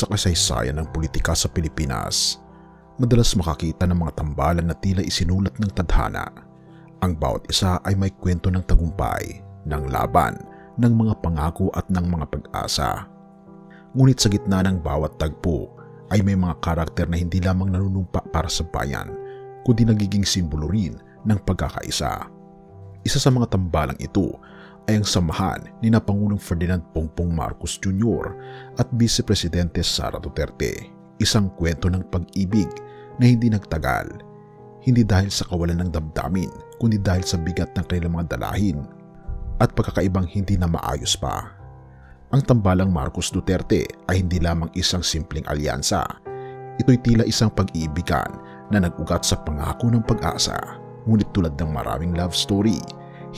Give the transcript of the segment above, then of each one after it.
Sa kasaysayan ng politika sa Pilipinas, madalas makakita ng mga tambalan na tila isinulat ng tadhana. Ang bawat isa ay may kwento ng tagumpay, ng laban, ng mga pangako at ng mga pag-asa. Ngunit sa gitna ng bawat tagpo ay may mga karakter na hindi lamang nanunumpa para sa bayan, kundi nagiging simbolo rin ng pagkakaisa. Isa sa mga tambalang ito ay ang samahan ni Pangulong Ferdinand Bongbong Marcos Jr. at Vice Presidente Sara Duterte. Isang kwento ng pag-ibig na hindi nagtagal, hindi dahil sa kawalan ng damdamin, kundi dahil sa bigat ng kanilang mga dalahin at pagkakaibang hindi na maayos pa. Ang tambalang Marcos Duterte ay hindi lamang isang simpleng alyansa. Ito'y tila isang pag-iibigan na nag-ugat sa pangako ng pag-asa. Ngunit tulad ng maraming love story,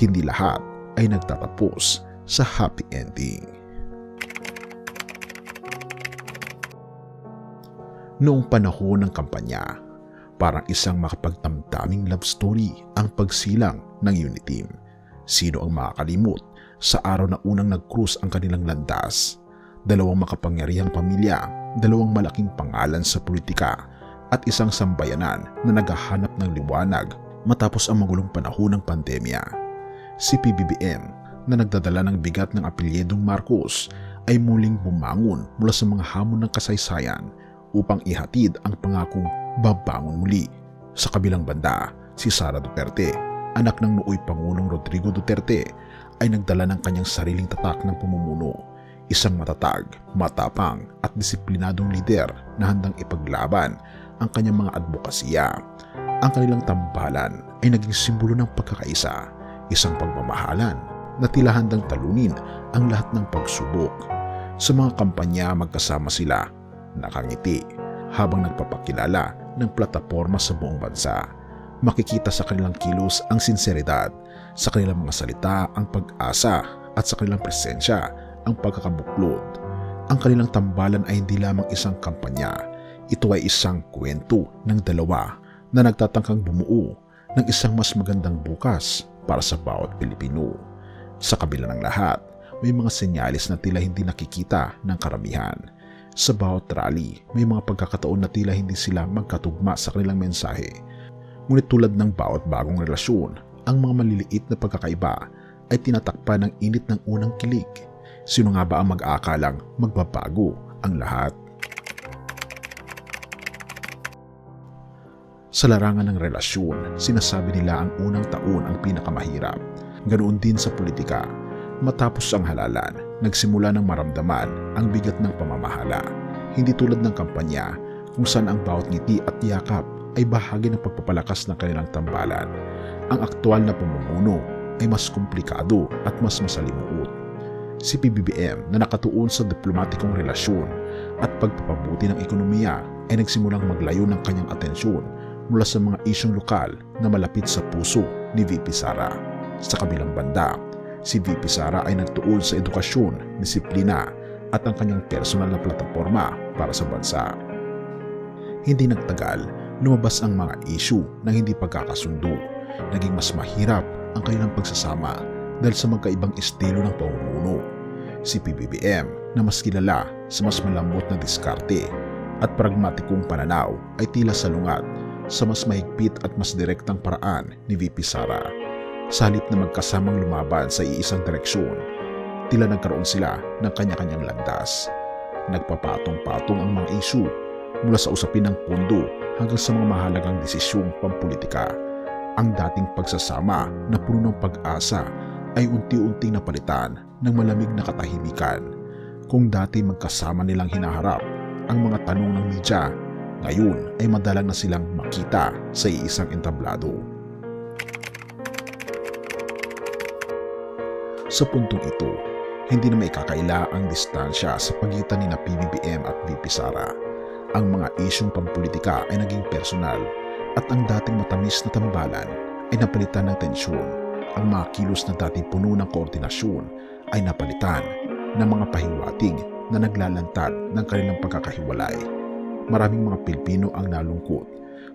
hindi lahat ay nagtatapos sa happy ending. Noong panahon ng kampanya, parang isang makapagtamtaming love story ang pagsilang ng Uniteam. Sino ang makakalimot sa araw na unang nag-cruise ang kanilang landas? Dalawang makapangyarihang pamilya, dalawang malaking pangalan sa politika, at isang sambayanan na naghahanap ng liwanag matapos ang magulong panahon ng pandemya. Si PBBM na nagdadala ng bigat ng apelyedong Marcos ay muling bumangon mula sa mga hamon ng kasaysayan upang ihatid ang pangakong babangon muli. Sa kabilang banda, si Sara Duterte, anak ng nooy Pangulong Rodrigo Duterte, ay nagdala ng kanyang sariling tatak ng pamumuno. Isang matatag, matapang at disiplinadong lider na handang ipaglaban ang kanyang mga advokasya. Ang kanilang tambalan ay naging simbolo ng pagkakaisa, isang pagmamahalan na tila handang talunin ang lahat ng pagsubok. Sa mga kampanya magkasama sila, nakangiti habang nagpapakilala ng plataporma sa buong bansa. Makikita sa kanilang kilos ang sinseridad, sa kanilang mga salita ang pag-asa at sa kanilang presensya ang pagkakabuklod. Ang kanilang tambalan ay hindi lamang isang kampanya, ito ay isang kwento ng dalawa na nagtatangkang bumuo ng isang mas magandang bukas para sa bawat Pilipino. Sa kabila ng lahat, may mga senyalis na tila hindi nakikita ng karamihan. Sa bawat rally, may mga pagkakataon na tila hindi sila magkatugma sa kanilang mensahe. Ngunit tulad ng bawat bagong relasyon, ang mga maliliit na pagkakaiba ay tinatakpan ng init ng unang kilig. Sino nga ba ang mag-aakalang magbabago ang lahat? Sa larangan ng relasyon, sinasabi nila ang unang taon ang pinakamahirap. Ganoon din sa politika. Matapos ang halalan, nagsimula ng maramdaman ang bigat ng pamamahala. Hindi tulad ng kampanya kung saan ang bawat ngiti at yakap ay bahagi ng pagpapalakas ng kanilang tambalan. Ang aktual na pamumuno ay mas komplikado at mas masalimuot. Si PBBM na nakatuon sa diplomatikong relasyon at pagpapabuti ng ekonomiya ay nagsimulang maglayo ng kanyang atensyon mula sa mga isyong lokal na malapit sa puso ni VP Sara. Sa kabilang banda, si VP Sara ay nagtuon sa edukasyon, disiplina at ang kanyang personal na plataporma para sa bansa. Hindi nagtagal, lumabas ang mga isyu ng hindi pagkakasundo. Naging mas mahirap ang kanilang pagsasama dahil sa magkaibang estilo ng pamumuno. Si PBBM na mas kilala sa mas malambot na diskarte at pragmatikong pananaw ay tila salungat sa mas mahigpit at mas direktang paraan ni VP Sara. Sa halip na magkasamang lumaban sa iisang direksyon, tila nagkaroon sila ng kanya-kanyang landas. Nagpapatong-patong ang mga isyu mula sa usapin ng pondo hanggang sa mga mahalagang desisyong pampolitika. Ang dating pagsasama na puno ng pag-asa ay unti-unting napalitan ng malamig na katahimikan. Kung dati magkasama nilang hinaharap ang mga tanong ng media, ngayon ay madalang na silang makita sa iisang entablado. Sa puntong ito, hindi na maikakaila ang distansya sa pagitan ni PBBM at VP Sara. Ang mga isyong pampolitika ay naging personal at ang dating matamis na tambalan ay napalitan ng tensyon. Ang mga kilos na dating puno ng koordinasyon ay napalitan ng mga pahiwatig na naglalantad ng kanilang pagkakahiwalay. Maraming mga Pilipino ang nalungkot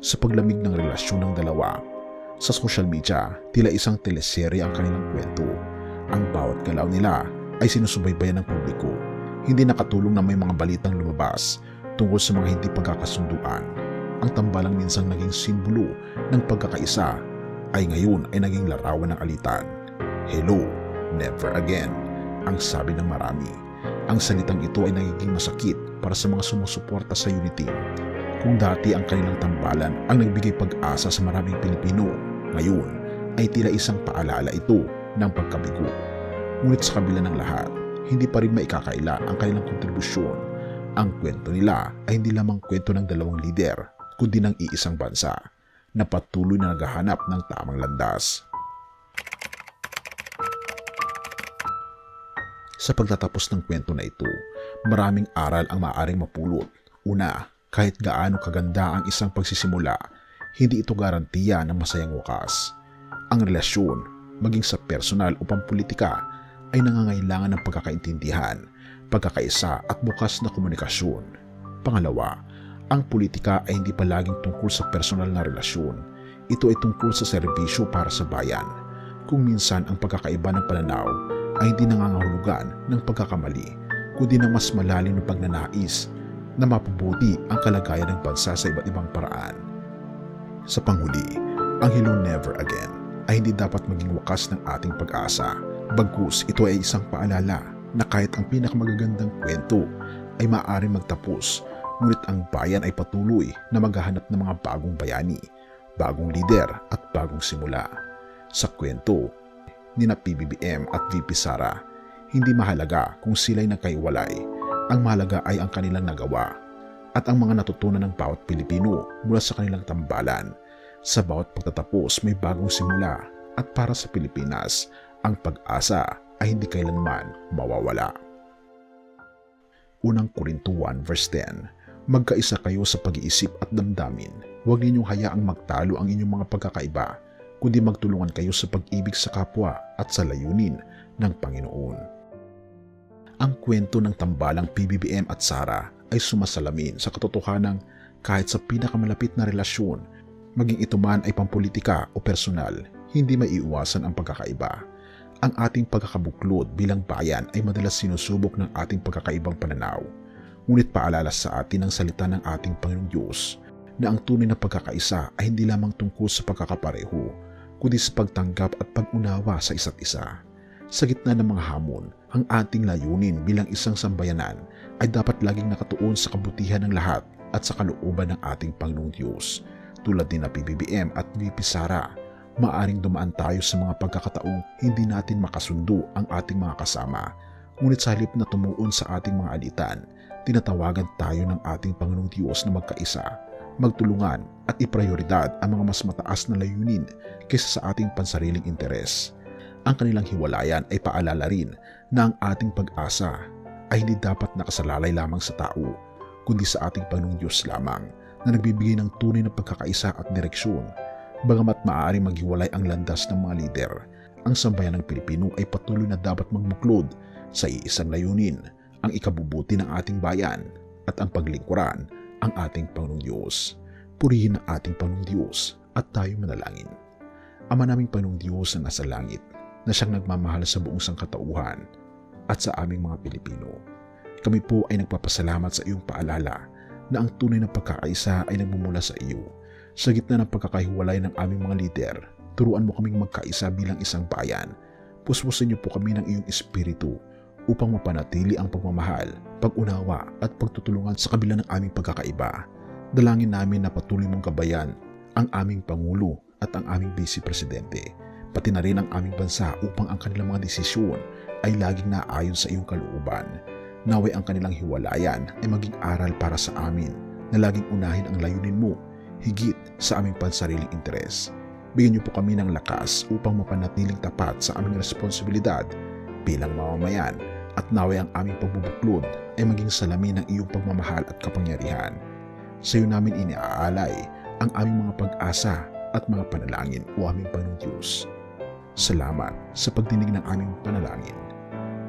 sa paglamig ng relasyon ng dalawa. Sa social media, tila isang teleserye ang kanilang kwento. Ang bawat galaw nila ay sinusubaybayan ng publiko. Hindi nakatulong na may mga balitang lumabas tungkol sa mga hindi pagkakasunduan. Ang tambalang minsang naging simbolo ng pagkakaisa ay ngayon ay naging larawan ng alitan. Hello, never again, ang sabi ng marami. Ang salitang ito ay nagiging masakit para sa mga sumusuporta sa Uniteam. Kung dati ang kanilang tambalan ang nagbigay pag-asa sa maraming Pilipino, ngayon ay tila isang paalala ito ng pagkabigo. Ngunit sa kabila ng lahat, hindi pa rin maikakaila ang kanilang kontribusyon. Ang kwento nila ay hindi lamang kwento ng dalawang lider, kundi ng iisang bansa na patuloy na naghahanap ng tamang landas. Sa pagtatapos ng kwento na ito, maraming aral ang maaaring mapulot. Una, kahit gaano kaganda ang isang pagsisimula, hindi ito garantiya ng masayang wakas. Ang relasyon, maging sa personal o pampolitika, ay nangangailangan ng pagkakaintindihan, pagkakaisa at bukas na komunikasyon. Pangalawa, ang politika ay hindi palaging tungkol sa personal na relasyon. Ito ay tungkol sa serbisyo para sa bayan. Kung minsan ang pagkakaiba ng pananaw ay hindi nangangahulugan ng pagkakamali, kundi ng mas malalim na pagnanais na mapabuti ang kalagayan ng bansa sa iba't ibang paraan. Sa panghuli, ang Hello Never Again ay hindi dapat maging wakas ng ating pag-asa. Bagkus ito ay isang paalala na kahit ang pinakamagagandang kwento ay maaaring magtapos, ngunit ang bayan ay patuloy na maghahanap ng mga bagong bayani, bagong lider at bagong simula. Sa kwento ni na PBBM at VP Sara, hindi mahalaga kung sila'y nagkaiwalay. Ang mahalaga ay ang kanilang nagawa at ang mga natutunan ng bawat Pilipino mula sa kanilang tambalan. Sa bawat pagtatapos may bagong simula at para sa Pilipinas, ang pag-asa ay hindi kailanman mawawala. Unang Korinto 1 verse 10, magkaisa kayo sa pag-iisip at damdamin. Huwag ninyong hayaang magtalo ang inyong mga pagkakaiba, kundi magtulungan kayo sa pag-ibig sa kapwa at sa layunin ng Panginoon. Ang kwento ng tambalang PBBM at Sara ay sumasalamin sa katotohanang kahit sa pinakamalapit na relasyon, maging ito man ay pampolitika o personal, hindi maiiwasan ang pagkakaiba. Ang ating pagkakabuklod bilang bayan ay madalas sinusubok ng ating pagkakaibang pananaw. Ngunit paalala sa atin ang salita ng ating Panginoong Diyos na ang tunay na pagkakaisa ay hindi lamang tungkol sa pagkakapareho, kundi sa pagtanggap at pag-unawa sa isa't isa. Sa gitna ng mga hamon, ang ating layunin bilang isang sambayanan ay dapat laging nakatuon sa kabutihan ng lahat at sa kalooban ng ating Panginoong Diyos. Tulad din na PBBM at VP Sara, maaring dumaan tayo sa mga pagkakataong hindi natin makasundo ang ating mga kasama. Ngunit sa halip na tumuon sa ating mga alitan, tinatawagan tayo ng ating Panginoong Diyos na magkaisa, magtulungan at iprioridad ang mga mas mataas na layunin kaysa sa ating pansariling interes. Ang kanilang hiwalayan ay paalala rin na ang ating pag-asa ay hindi dapat nakasalalay lamang sa tao, kundi sa ating Panginoong Diyos lamang na nagbibigay ng tunay na pagkakaisa at direksyon. Bagamat maaaring maghiwalay ang landas ng mga lider, ang sambayan ng Pilipino ay patuloy na dapat magbuklod sa iisang layunin, ang ikabubuti ng ating bayan at ang paglingkuran ang ating Panginoong Diyos. Purihin ang ating Panginoong Diyos at tayo manalangin. Ama naming Panginoong Diyos na nasa langit, na siyang nagmamahal sa buong sangkatauhan at sa aming mga Pilipino. Kami po ay nagpapasalamat sa iyong paalala na ang tunay na pagkakaisa ay nagmumula sa iyo. Sa gitna ng pagkakahiwalay ng aming mga lider, turuan mo kaming magkaisa bilang isang bayan. Puspusin niyo po kami ng iyong espiritu upang mapanatili ang pagmamahal, pag-unawa at pagtutulungan sa kabila ng aming pagkakaiba. Dalangin namin na patuloy mong gabayan ang aming Pangulo at ang aming Vice Presidente, pati na rin ang aming bansa upang ang kanilang mga desisyon ay laging naayon sa iyong kalooban. Naway ang kanilang hiwalayan ay maging aral para sa amin na laging unahin ang layunin mo higit sa aming pansariling interes. Bigyan niyo po kami ng lakas upang mapanatiling tapat sa aming responsibilidad bilang mamamayan at naway ang aming pagbubuklod ay maging salamin ng iyong pagmamahal at kapangyarihan. Sa iyo namin iniaalay ang aming mga pag-asa at mga panalangin o aming Panginoong Diyos. Salamat sa pagdinig ng aming panalangin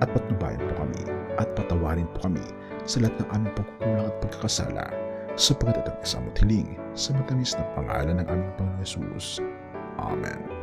at patnubayan po kami at patawarin po kami sa lahat ng aming pagkukulang at pagkakasala sapagkat ito'y kasamot hiling sa matamis na pangalan ng aming Panginoong Yesus. Amen.